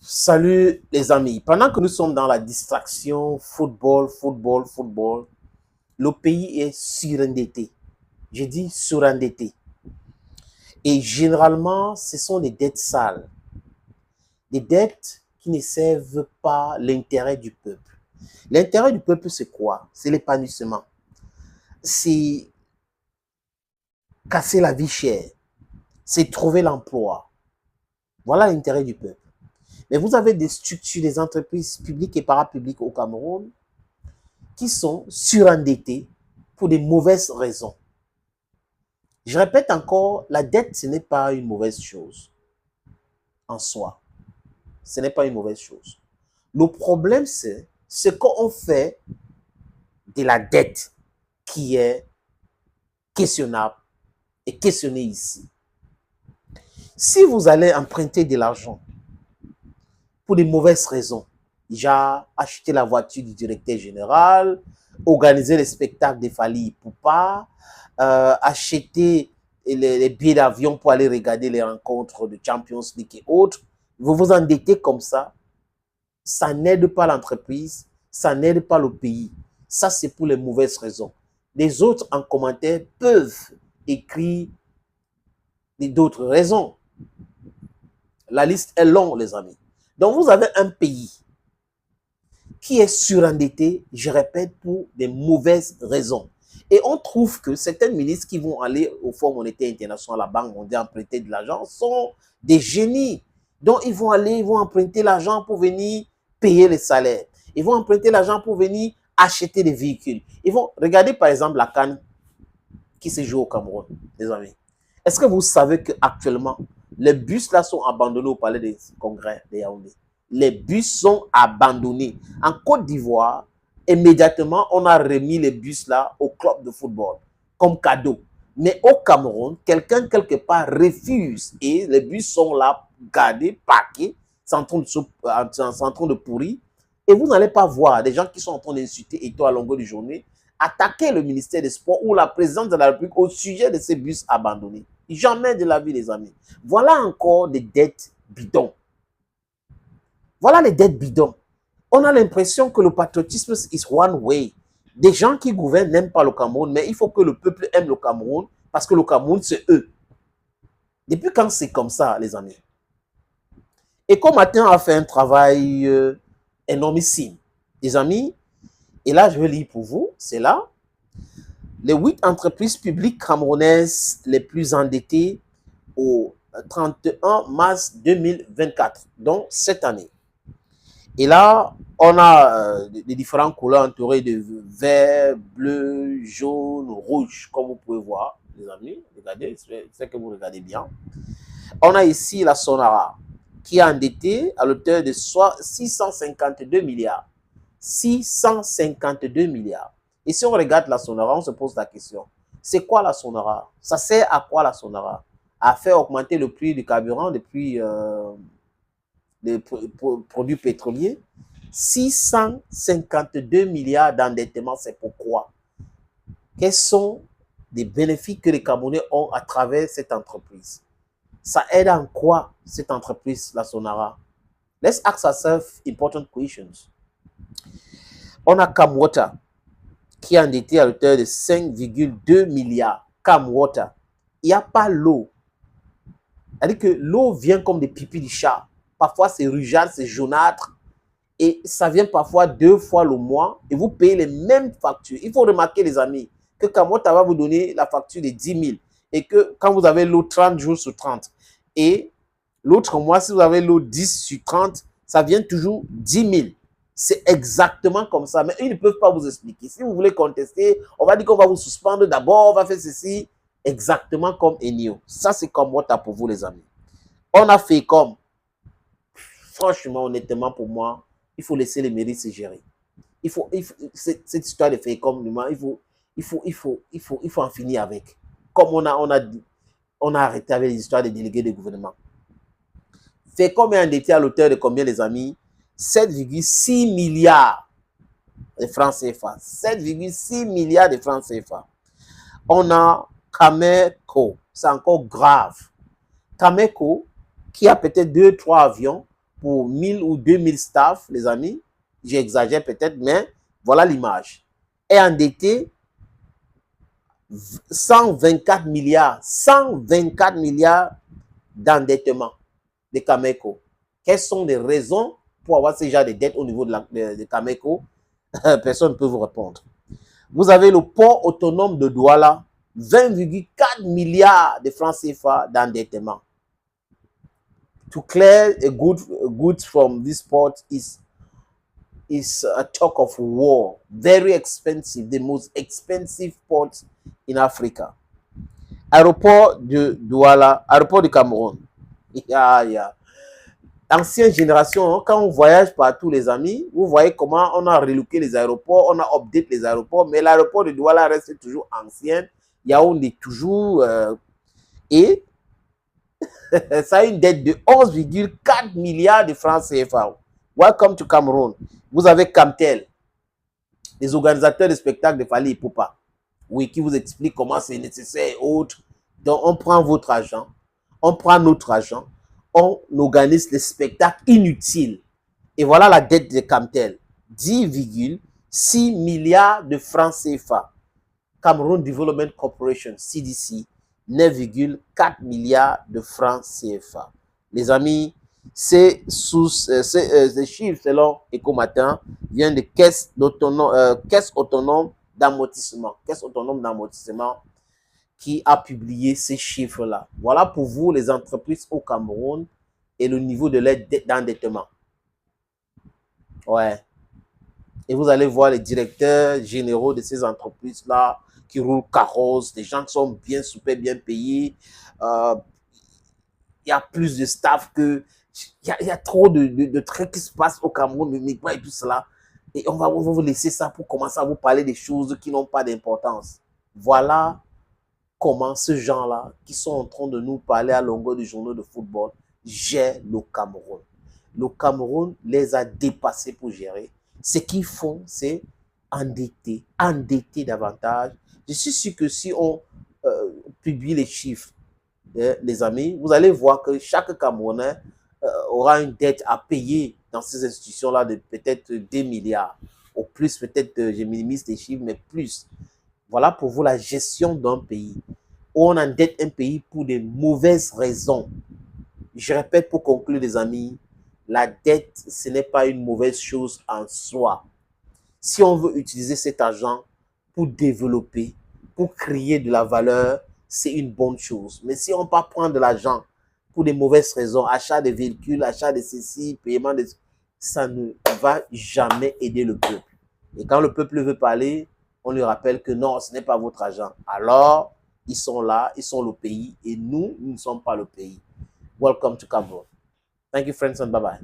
Salut les amis. Pendant que nous sommes dans la distraction football, le pays est surendetté. Je dis surendetté. Et généralement, ce sont des dettes sales. Des dettes qui ne servent pas l'intérêt du peuple. L'intérêt du peuple, c'est quoi? C'est l'épanouissement. C'est casser la vie chère. C'est trouver l'emploi. Voilà l'intérêt du peuple. Mais vous avez des structures, des entreprises publiques et parapubliques au Cameroun qui sont surendettées pour des mauvaises raisons. Je répète encore, la dette, ce n'est pas une mauvaise chose en soi. Ce n'est pas une mauvaise chose. Le problème, c'est ce qu'on fait de la dette qui est questionnable et questionné ici. Si vous allez emprunter de l'argent pour des mauvaises raisons, déjà acheter la voiture du directeur général, organiser les spectacles de Fally Ipupa, acheter les billets d'avion pour aller regarder les rencontres de Champions League et autres, vous vous endettez comme ça n'aide pas l'entreprise, ça n'aide pas le pays. Ça, c'est pour les mauvaises raisons. Les autres, en commentaire, peuvent écrire d'autres raisons. La liste est longue, les amis. Donc, vous avez un pays qui est surendetté, je répète, pour des mauvaises raisons. Et on trouve que certains ministres qui vont aller au Fonds monétaire international, à la Banque mondiale, emprunter de l'argent, sont des génies. Donc, ils vont aller, ils vont emprunter l'argent pour venir payer les salaires. Ils vont emprunter l'argent pour venir acheter des véhicules. Ils vont regarder, par exemple, la CAN qui se joue au Cameroun, les amis. Est-ce que vous savez qu'actuellement, les bus là sont abandonnés au palais des congrès de Yaoundé? Les bus sont abandonnés. En Côte d'Ivoire, immédiatement, on a remis les bus là au club de football comme cadeau. Mais au Cameroun, quelqu'un quelque part refuse et les bus sont là, gardés, parqués, c'est en train de pourrir. Et vous n'allez pas voir des gens qui sont en train d'insulter Eto'o à longueur de journée attaquer le ministère des Sports ou la présidence de la République au sujet de ces bus abandonnés. Jamais de la vie, les amis. Voilà encore des dettes bidons. Voilà les dettes bidons. On a l'impression que le patriotisme is one way. Des gens qui gouvernent n'aiment pas le Cameroun, mais il faut que le peuple aime le Cameroun parce que le Cameroun, c'est eux. Depuis quand c'est comme ça, les amis? Et comme Matin a fait un travail énormissime, les amis, et là, je vais lire pour vous, c'est là. Les 8 entreprises publiques camerounaises les plus endettées au 31 mars 2024, donc cette année. Et là, on a les différentes couleurs entourées de vert, bleu, jaune, rouge, comme vous pouvez voir, les amis. Regardez, c'est que vous regardez bien. On a ici la Sonara, qui est endettée à l'auteur de 652 milliards. 652 milliards. Et si on regarde la Sonara, on se pose la question. C'est quoi la Sonara? Ça sert à quoi la Sonara? À faire augmenter le prix du carburant depuis les produits pétroliers. 652 milliards d'endettement, c'est pourquoi? Quels sont les bénéfices que les Camerounais ont à travers cette entreprise? Ça aide en quoi cette entreprise, la Sonara? Let's ask ourselves important questions. On a Camwater, qui est endetté à hauteur de 5,2 milliards. Camwater. Il n'y a pas l'eau. C'est-à-dire que l'eau vient comme des pipis du chat. Parfois, c'est rougeâtre, c'est jaunâtre. Et ça vient parfois 2 fois le mois. Et vous payez les mêmes factures. Il faut remarquer, les amis, que Camwater va vous donner la facture de 10 000. Et que quand vous avez l'eau 30 jours sur 30. Et l'autre mois, si vous avez l'eau 10 sur 30, ça vient toujours 10 000. C'est exactement comme ça. Mais ils ne peuvent pas vous expliquer. Si vous voulez contester, on va dire qu'on va vous suspendre d'abord, on va faire ceci. Exactement comme Enio. Ça, c'est comme Wata pour vous, les amis. On a fait comme. Franchement, honnêtement, pour moi, il faut laisser les mairies se gérer. Cette histoire de faire comme, il faut en finir avec. Comme on a arrêté avec les histoires des délégués de gouvernement. Fait comme est endetté à l'auteur de combien, les amis? 7,6 milliards de francs CFA. 7,6 milliards de francs CFA. On a Cameco. C'est encore grave. Cameco, qui a peut-être 2-3 avions, pour 1000 ou 2000 staff, les amis. J'exagère peut-être, mais voilà l'image. Est endetté 124 milliards. 124 milliards d'endettement de Cameco. Quelles sont les raisons pour avoir ce genre de dettes au niveau de Cameco? Personne ne peut vous répondre. Vous avez le port autonome de Douala, 20,4 milliards de francs CFA d'endettement. To clear goods from this port is a talk of war. Very expensive, the most expensive port in Africa. Aéroport de Douala, aéroport du Cameroun. Ancienne génération, hein, quand on voyage partout, les amis, vous voyez comment on a relooké les aéroports, on a update les aéroports, mais l'aéroport de Douala reste toujours ancien. Yaoundé toujours. Et ça a une dette de 11,4 milliards de francs CFA. Welcome to Cameroun. Vous avez Camtel, les organisateurs de spectacles de Fally Ipupa. Oui, qui vous explique comment c'est nécessaire et autres. Donc, on prend votre argent, on prend notre argent, on organise les spectacles inutiles. Et voilà la dette de Camtel. 10,6 milliards de francs CFA. Cameroon Development Corporation, CDC, 9,4 milliards de francs CFA. Les amis, ces chiffres, selon Ecomatin, viennent de caisse autonome d'amortissement. Caisse autonome d'amortissement qui a publié ces chiffres-là. Voilà pour vous les entreprises au Cameroun et le niveau de l'aide d'endettement. Ouais. Et vous allez voir les directeurs généraux de ces entreprises-là qui roulent carrosse, des gens qui sont bien super bien payés. Il y a plus de staff que... Il y a trop de trucs qui se passent au Cameroun, et tout cela. Et on va vous laisser ça pour commencer à vous parler des choses qui n'ont pas d'importance. Voilà comment ces gens-là, qui sont en train de nous parler à longueur de journaux de football, gèrent le Cameroun. Le Cameroun les a dépassés pour gérer. Ce qu'ils font, c'est endetter davantage. Je suis sûr que si on publie les chiffres, les amis, vous allez voir que chaque Camerounais aura une dette à payer dans ces institutions-là de peut-être 2 milliards. Au plus, peut-être, je minimise les chiffres, mais plus. Voilà pour vous la gestion d'un pays. On endette un pays pour de mauvaises raisons. Je répète pour conclure, les amis, la dette, ce n'est pas une mauvaise chose en soi. Si on veut utiliser cet argent pour développer, pour créer de la valeur, c'est une bonne chose. Mais si on part prendre de l'argent pour des mauvaises raisons, achat de véhicules, achat de ceci, paiement de... ça ne va jamais aider le peuple. Et quand le peuple veut parler, on lui rappelle que non, ce n'est pas votre argent. Alors, ils sont là, ils sont le pays, et nous, nous ne sommes pas le pays. Welcome to Cameroon. Thank you, friends, and bye-bye.